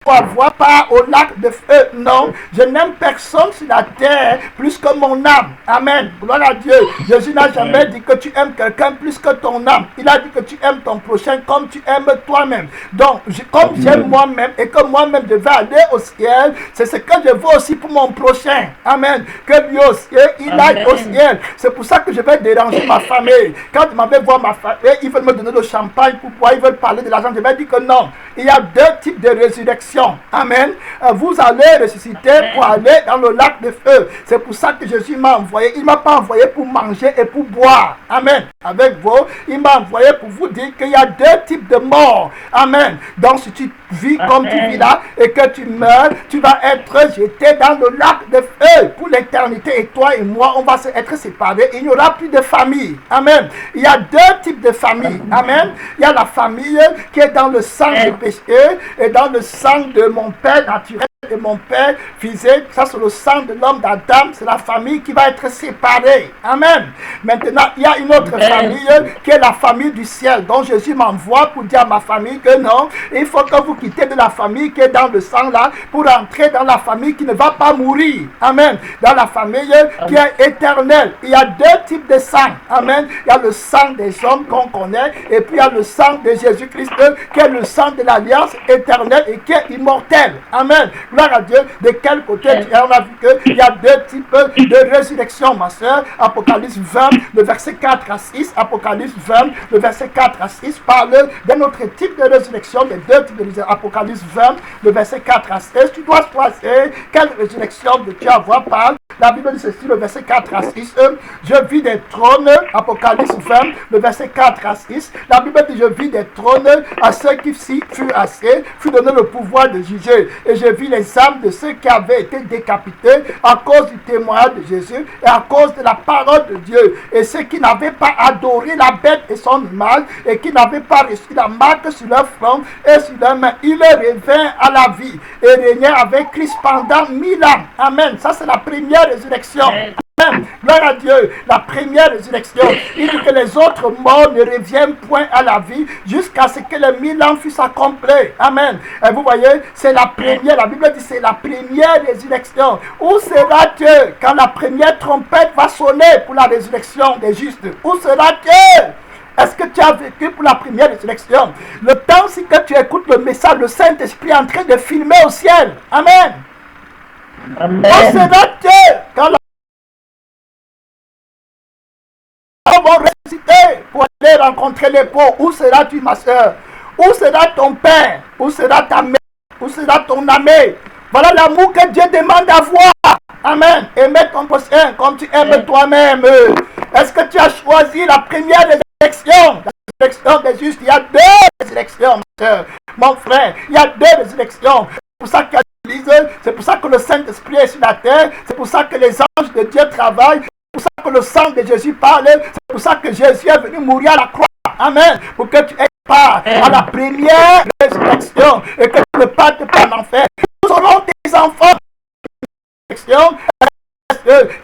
pour avoir part au lac de feu. Non, je n'aime personne sur la terre plus que mon âme. Amen. Gloire à Dieu. Jésus n'a jamais dit que tu aimes quelqu'un plus que ton âme. Il a dit que tu aimes ton prochain comme tu aimes toi-même. Donc, comme j'aime moi-même et que moi-même je vais aller au ciel, c'est ce que je veux aussi pour mon prochain. Amen. Que lui aussi, il aille au ciel. C'est pour ça que je vais déranger ma famille. Quand ils m'avaient voir ma famille, ils veulent me donner le champagne pour pouvoir, ils veulent parler de l'argent. Je vais dire que non. Il y a deux types de résurrection. Amen. Vous allez ressusciter pour aller dans le lac de feu. C'est pour ça que Jésus m'a envoyé. Il ne m'a pas envoyé pour manger et pour boire. Amen. Avec vous, il m'a envoyé pour vous dire qu'il y a deux types de morts. Amen. Donc si tu vis comme tu vis là et que tu meurs, tu vas être jeté dans le lac de feu pour l'éternité. Et toi et moi, on va être séparés. Il n'y aura plus de famille. Amen. Il y a deux types de famille. Amen. Il y a la famille qui est dans le sang du péché et dans le sang de mon père naturel et mon père physique. Ça, c'est le sang de l'homme d'Adam. C'est la famille qui va être séparée. Amen. Maintenant, il y a une autre famille qui est la famille du ciel, dont Jésus m'envoie pour dire à ma famille que non, il faut que vous quittez de la famille qui est dans le sang là pour entrer dans la famille qui ne va pas mourir. Amen. Dans la famille qui est éternelle. Il y a deux types de sang. Amen. Il y a le sang des hommes qu'on connaît et puis il y a le sang de Jésus-Christ qui est le sang de l'alliance éternelle et qui est immortel. Amen. Gloire à Dieu. De quel côté on a vu qu'il y a deux types de résurrection, ma soeur. Apocalypse 20, le verset 4 à 6. Apocalypse 20, le verset 4 à 6 parle d'un autre type de résurrection, des deux types de résurrection. Apocalypse 20, le verset 4 à 6. Tu dois choisir quelle résurrection de tu avoir parle. La Bible dit ceci, le verset 4 à 6. Je vis des trônes, Apocalypse 20, le verset 4 à 6. La Bible dit, je vis des trônes à ceux qui furent assis, fut donné le pouvoir de juger. Et je vis les âmes de ceux qui avaient été décapités à cause du témoignage de Jésus et à cause de la parole de Dieu. Et ceux qui n'avaient pas adoré la bête et son image et qui n'avaient pas reçu la marque sur leur front et sur leurs mains, ils revinrent à la vie et régnèrent avec Christ pendant 1000 ans. Amen. Ça, c'est la première résurrection. Amen. Gloire à Dieu. La première résurrection. Il dit que les autres morts ne reviennent point à la vie jusqu'à ce que les 1000 ans fussent accomplis. Amen. Et vous voyez, c'est la première. La Bible dit c'est la première résurrection. Où sera-tu quand la première trompette va sonner pour la résurrection des justes? Où sera-tu? Est-ce que tu as vécu pour la première résurrection? Le temps si que tu écoutes le message, le Saint-Esprit est en train de filmer au ciel. Amen. Amen. Où sera-tu quand la vont ressusciter pour aller rencontrer les pauvres? Où seras-tu, ma soeur? Où sera ton père? Où sera ta mère? Où sera ton ami? Voilà l'amour que Dieu demande d'avoir. Amen. Aimer ton prochain comme tu aimes toi-même. Est-ce que tu as choisi la première résurrection? La résurrection des justes. Il y a deux résurrections, ma soeur. Mon frère, il y a deux résurrections. C'est pour ça qu'il y a l'Église. C'est pour ça que le Saint-Esprit est sur la terre. C'est pour ça que les anges de Dieu travaillent. C'est pour ça que le sang de Jésus parle. C'est pour ça que Jésus est venu mourir à la croix. Amen. Pour que tu aies part à la première résurrection et que tu ne partes pas en enfer. Nous aurons tes enfants.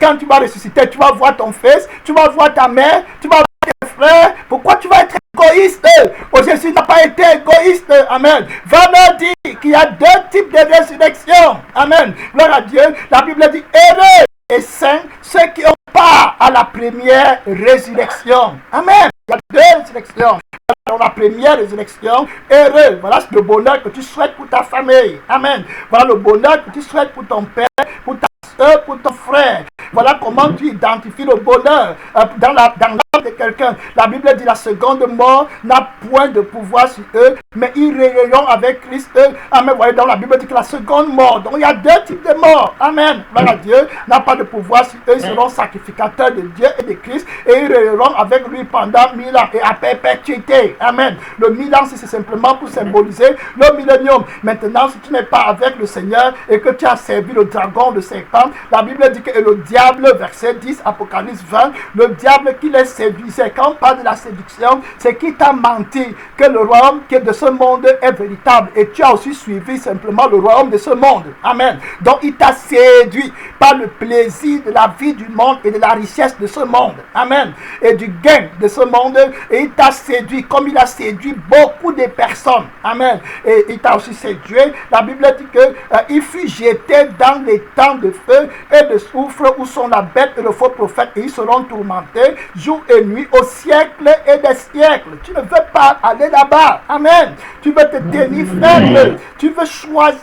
Quand tu vas ressusciter, tu vas voir ton fils, tu vas voir ta mère, tu vas voir tes frères. Pourquoi tu vas être égoïste? Oh, Jésus n'a pas été égoïste. Amen. Va leur dire qu'il y a deux types de résurrection. Amen. Gloire à Dieu. La Bible dit heureux et saints ceux qui ont part à la première résurrection. Amen. Il y a deux résurrections. Dans la première résurrection, heureux. Voilà le bonheur que tu souhaites pour ta famille. Amen. Voilà le bonheur que tu souhaites pour ton père, pour ta soeur, pour ton frère. Voilà comment tu identifies le bonheur dans l'âme de quelqu'un. La Bible dit la seconde mort n'a point de pouvoir sur eux, mais ils régneront avec Christ. Amen. Vous voyez, dans la Bible dit que la seconde mort, donc il y a deux types de morts. Amen. Voilà, Dieu n'a pas de pouvoir sur eux. Ils seront sacrificateurs de Dieu et de Christ et ils régneront avec lui pendant 1000 ans et à perpétuité. Amen. Le 1000 ans, c'est simplement pour symboliser le millénium. Maintenant, si tu n'es pas avec le Seigneur et que tu as servi le dragon, le serpent, la Bible dit que le diable verset 10, Apocalypse 20, le diable qui les séduisait. Quand on parle de la séduction, c'est qui t'a menti que le royaume qui est de ce monde est véritable. Et tu as aussi suivi simplement le royaume de ce monde. Amen. Donc il t'a séduit par le plaisir de la vie du monde et de la richesse de ce monde. Amen. Et du gain de ce monde. Et il t'a séduit comme il a séduit beaucoup de personnes. Amen. Et il t'a aussi séduit. La Bible dit que il fut jeté dans les temps de feu et de soufre où sont la bête et le faux prophète, et ils seront tourmentés jour et nuit au siècle et des siècles. Tu ne veux pas aller là-bas. Amen. Tu veux te tenir ferme. Tu veux choisir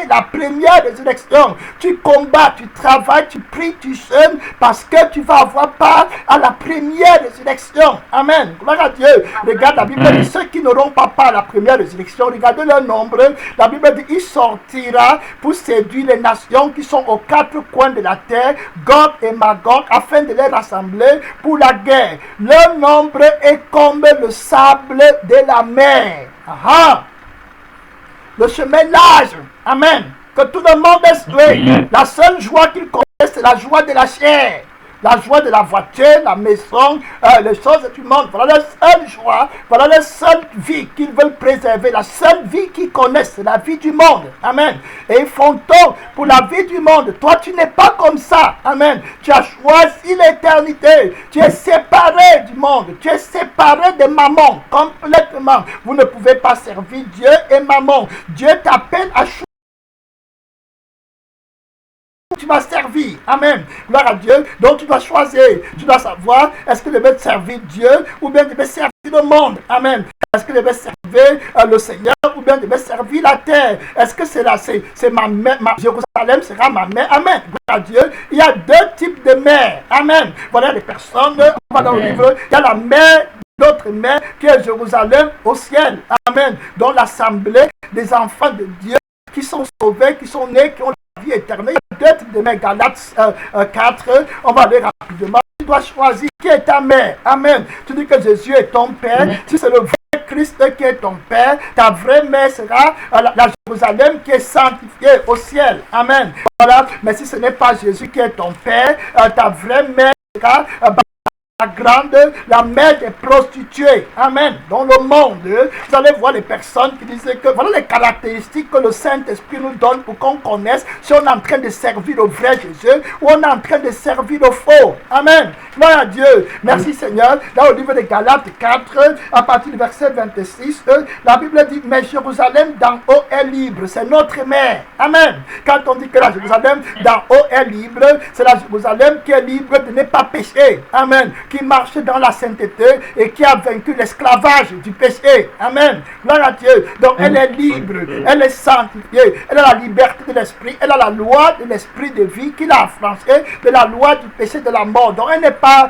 la première résurrection. Tu combats, tu travailles, tu pries, tu jeûnes parce que tu vas avoir part à la première résurrection. Amen. Gloire à Dieu. Regarde la Bible dit ceux qui n'auront pas part à la première résurrection. Regardez leur nombre. La Bible dit il sortira pour séduire les nations qui sont aux quatre coins de la terre, Gog et Magog, afin de les rassembler pour la guerre. Leur nombre est comme le sable de la mer. Aha. Le chemin large. Amen. Que tout le monde est sauvé. La seule joie qu'ils connaissent, c'est la joie de la chair. La joie de la voiture, la maison, les choses du monde. Voilà la seule joie, voilà la seule vie qu'ils veulent préserver. La seule vie qu'ils connaissent, c'est la vie du monde. Amen. Et ils font tout pour la vie du monde. Toi, tu n'es pas comme ça. Amen. Tu as choisi l'éternité. Tu es séparé du monde. Tu es séparé de maman complètement. Vous ne pouvez pas servir Dieu et maman. Dieu t'appelle à choisir. Tu vas servir. Amen. Gloire à Dieu. Donc tu dois choisir. Tu dois savoir, est-ce que je vais servir Dieu ou bien je vais servir le monde. Amen. Est-ce que je vais servir le Seigneur ou bien je vais servir la terre? Est-ce que c'est ma mère, Jérusalem sera ma mère? Amen. Gloire à Dieu. Il y a deux types de mères. Amen. Voilà les personnes. On va dans le livre. Il y a la mère, notre mère qui est Jérusalem au ciel. Amen. Dans l'assemblée des enfants de Dieu qui sont sauvés, qui sont nés, qui ont vie éternelle. Il y a deux types de mères. Galates 4, on va aller rapidement. Tu dois choisir qui est ta mère. Amen. Tu dis que Jésus est ton père. Si c'est le vrai Christ qui est ton père, ta vraie mère sera la Jérusalem qui est sanctifiée au ciel. Amen. Voilà. Mais si ce n'est pas Jésus qui est ton père, ta vraie mère sera la grande, la mère des prostituées. Amen. Dans le monde, vous allez voir les personnes qui disent que voilà les caractéristiques que le Saint-Esprit nous donne pour qu'on connaisse si on est en train de servir le vrai Jésus ou on est en train de servir le faux. Amen. Gloire à Dieu. Merci Seigneur. Dans le livre de Galates 4, à partir du verset 26, la Bible dit, mais Jérusalem d'en haut est libre. C'est notre mère. Amen. Quand on dit que la Jérusalem d'en haut est libre, c'est la Jérusalem qui est libre de ne pas pécher. Amen. Qui marche dans la sainteté et qui a vaincu l'esclavage du péché. Amen. Gloire à Dieu. Donc elle est libre, elle est sanctifiée, elle a la liberté de l'esprit, elle a la loi de l'esprit de vie qui l'a affranchie de la loi du péché de la mort. Donc elle n'est pas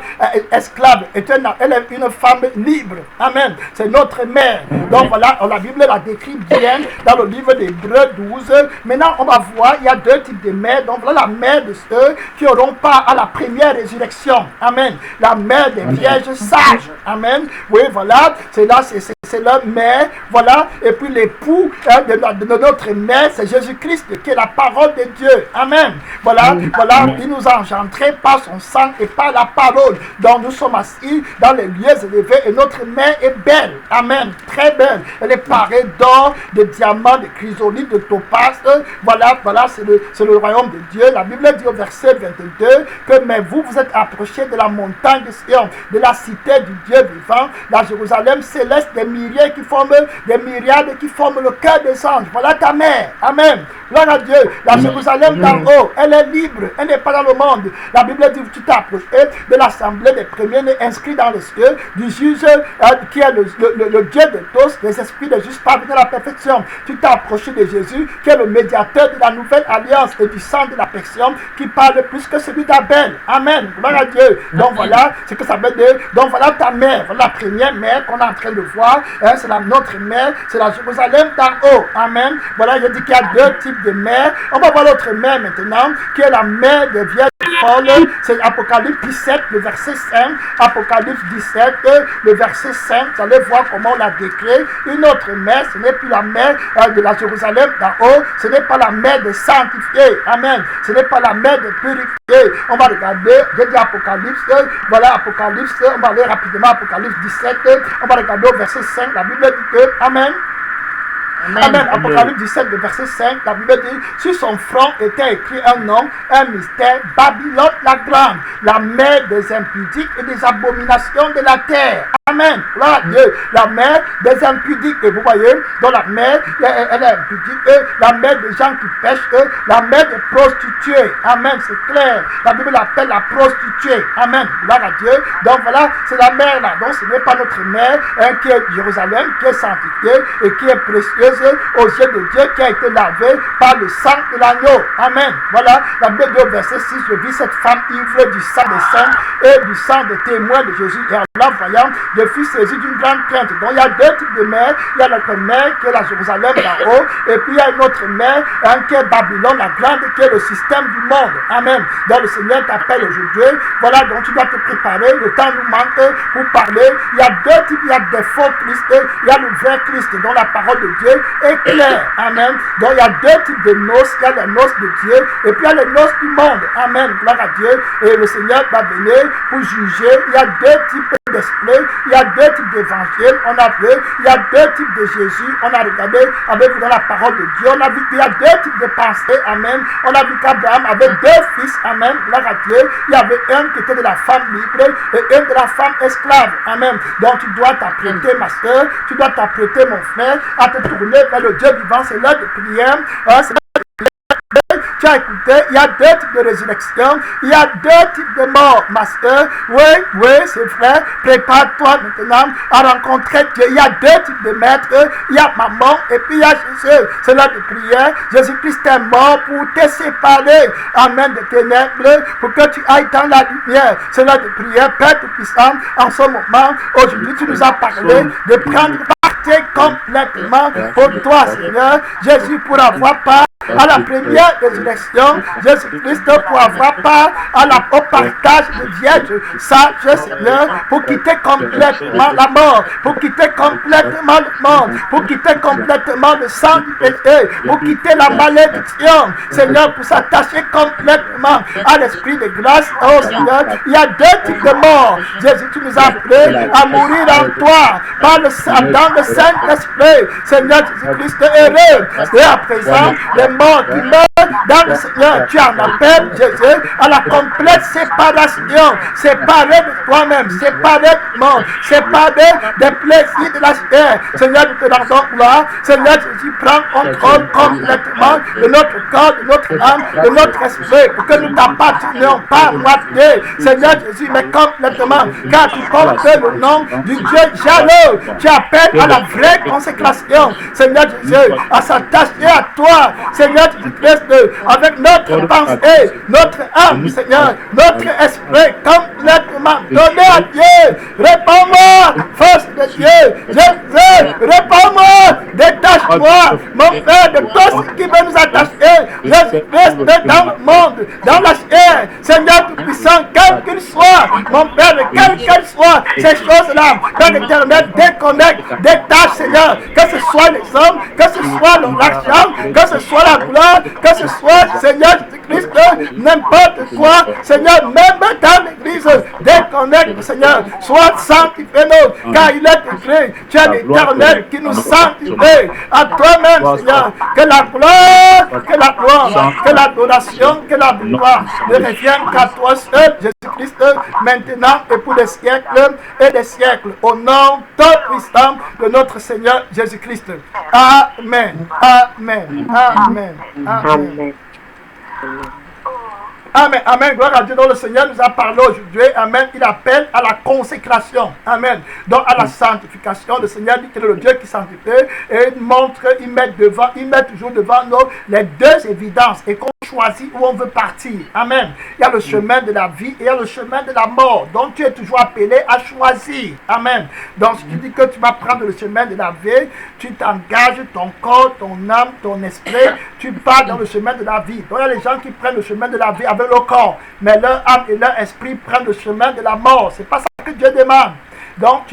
esclave, elle est une femme libre. Amen. C'est notre mère. Donc voilà, la Bible la décrit bien dans le livre d'Hébreux 12. Maintenant on va voir, il y a deux types de mères. Donc voilà la mère de ceux qui n'auront pas à la première résurrection. Amen. La mère des vierges sages. Amen. Oui, voilà. C'est là, c'est leur mère. Voilà. Et puis l'époux de notre mère, c'est Jésus-Christ qui est la parole de Dieu. Amen. Voilà. Voilà. Il nous a engendrés par son sang et par la parole. Donc nous sommes assis dans les lieux élevés et notre mère est belle. Amen. Très belle. Elle est parée d'or, de diamants, de chrysolite, de topaz. Voilà. Voilà. C'est le royaume de Dieu. La Bible dit au verset 22 que mais vous êtes approchés de la montagne de Sion, de la cité du Dieu vivant, la Jérusalem céleste, des myriades qui forment le cœur des anges. Voilà ta mère. Amen. Gloire à Dieu. La Jérusalem d'en haut, elle est libre. Elle n'est pas dans le monde. La Bible dit que tu t'es approché de l'assemblée des premiers-nés inscrits dans les cieux, du juge qui est le Dieu de tous, les esprits de justes parvenus à la perfection. Tu t'es approché de Jésus, qui est le médiateur de la nouvelle alliance et du sang de la perfection, qui parle plus que celui d'Abel. Amen. Gloire à Dieu. Donc voilà ce que ça veut dire. Donc voilà ta mère. Voilà la première mère qu'on est en train de voir. C'est notre mère. C'est la Jérusalem d'en haut. Amen. Voilà, je dis qu'il y a deux types de mères. On va voir l'autre mère maintenant, qui est la mère des vierges folle. C'est Apocalypse 17, le verset 5. Apocalypse 17, le verset 5. Vous allez voir comment on l'a décrit. Une autre mer, ce n'est plus la mer de la Jérusalem d'en haut. Ce n'est pas la mer des sanctifiés. Amen. Ce n'est pas la mer des purifiés. On va regarder, j'ai dit Apocalypse. Voilà Apocalypse. On va aller rapidement Apocalypse 17. On va regarder au verset 5. La Bible dit que, Amen. Amen. Apocalypse 17, le verset 5, la Bible dit, sur son front était écrit un nom, un mystère, Babylone la grande, la mère des impudiques et des abominations de la terre. Amen. Gloire à Dieu. La mère des impudiques. Et vous voyez, dans la mère, elle est impudique. La mère des gens qui pêchent. La mère des prostituées. Amen. C'est clair. La Bible l'appelle la prostituée. Amen. Gloire à Dieu. Donc voilà, c'est la mère là. Donc ce n'est pas notre mère qui est Jérusalem, qui est sanctifiée et qui est précieuse aux yeux de Dieu, qui a été lavée par le sang de l'agneau. Amen. Voilà. La Bible dit au verset 6, je vis cette femme ivre du sang des saints et du sang des témoins de Jésus. Et en la voyant, je fus saisi d'une grande crainte. Donc il y a deux types de mers. Il y a notre mère qui est la Jérusalem d'en haut. Et puis il y a une autre mère qui est Babylone la grande, qui est le système du monde. Amen. Donc le Seigneur t'appelle aujourd'hui. Voilà, donc tu dois te préparer. Le temps nous manque pour parler. Il y a deux types. Il y a des faux Christ. Il y a le vrai Christ dont la parole de Dieu est claire. Amen. Donc il y a deux types de noces. Il y a les noces de Dieu et puis il y a les noces du monde. Amen. Gloire à Dieu. Et le Seigneur va venir pour juger. Il y a deux types d'esprit, il y a deux types d'évangile, on a vu, il y a deux types de Jésus, on a regardé avec vous dans la parole de Dieu, on a vu qu'il y a deux types de pensées, amen, on a vu qu'Abraham avait deux fils, amen, gloire à Dieu, il y avait un qui était de la femme libre et un de la femme esclave, amen, donc tu dois t'apprêter ma soeur, tu dois t'apprêter mon frère, à te tourner vers le Dieu vivant, c'est l'heure de prière, tu as écouté, il y a deux types de résurrection, il y a deux types de mort, ma soeur. Oui, c'est vrai. Prépare-toi maintenant à rencontrer Dieu. Il y a deux types de maîtres. Il y a maman et puis il y a Jésus. C'est l'heure de prière. Jésus-Christ est mort pour te séparer. Amen, des ténèbres, pour que tu ailles dans la lumière. C'est l'heure de prière. Père Tout-Puissant, en ce moment, aujourd'hui, tu nous as parlé de prendre partie complètement pour toi, Seigneur. Jésus, pour avoir part à la première résurrection, Jésus-Christ pour avoir part au partage de Vierge sage, Seigneur, pour quitter complètement la mort, pour quitter complètement le monde, pour quitter complètement le sang du péché, pour quitter la malédiction, Seigneur, pour s'attacher complètement à l'esprit de grâce. Oh Seigneur, il y a deux types de mort. Jésus, tu nous as appelés à mourir en toi, dans le Saint-Esprit. Seigneur Jésus-Christ est heureux. Et à présent, les morts qui meurent dans le Seigneur, tu en appelles Jésus à la complète séparation, séparé de toi-même, séparé du monde, séparé des plaisirs de la chair. Seigneur, nous te rendons gloire. Seigneur Jésus, prends contrôle complètement de notre corps, de notre âme, de notre esprit, pour que nous t'appartenions pas à moitié. Seigneur Jésus, mais complètement, car tu portes le nom du Dieu jaloux. Tu appelles à la vraie consécration, Seigneur Jésus, à s'attacher à toi, Seigneur Jésus-Christ, avec notre pensée, notre âme, Seigneur, notre esprit complètement donné à Dieu. Réponds-moi, force de Dieu. Jésus, réponds-moi, détache-moi, mon frère, de tout ce qui veut nous attacher. Jésus-Christ, dans le monde, dans la chair, Seigneur Tout-Puissant, quel qu'il soit, mon Père, quel qu'elle soit, ces choses-là, Père éternel, déconnecte, détache, Seigneur, que ce soit les hommes, que ce soit l'argent, que ce soit la gloire, que ce soit, Seigneur Jésus-Christ, n'importe quoi, Seigneur, même dans l'église, déconnecte, Seigneur, sois sanctifié-nous, car il est écrit, tu es l'Éternel qui nous sanctifie à toi-même, Seigneur, que la gloire, que l'adoration, que la gloire ne reviennent qu'à toi seul, Jésus-Christ, maintenant et pour les siècles et des siècles, au nom tout puissant de notre Seigneur Jésus-Christ. Amen. Amen. Amen. Amen. Amen, amen, gloire à Dieu. Donc le Seigneur nous a parlé aujourd'hui, amen, il appelle à la consécration, amen, donc à la sanctification. Le Seigneur dit qu'il est le Dieu qui sanctifie et il montre, il met toujours devant nous les deux évidences. Et qu'on choisit où on veut partir. Amen. Il y a le chemin de la vie et il y a le chemin de la mort. Donc tu es toujours appelé à choisir. Amen. Donc si tu dis que tu vas prendre le chemin de la vie, tu t'engages ton corps, ton âme, ton esprit, tu pars dans le chemin de la vie. Donc il y a les gens qui prennent le chemin de la vie avec le corps, mais leur âme et leur esprit prennent le chemin de la mort. C'est pas ça que Dieu demande. Donc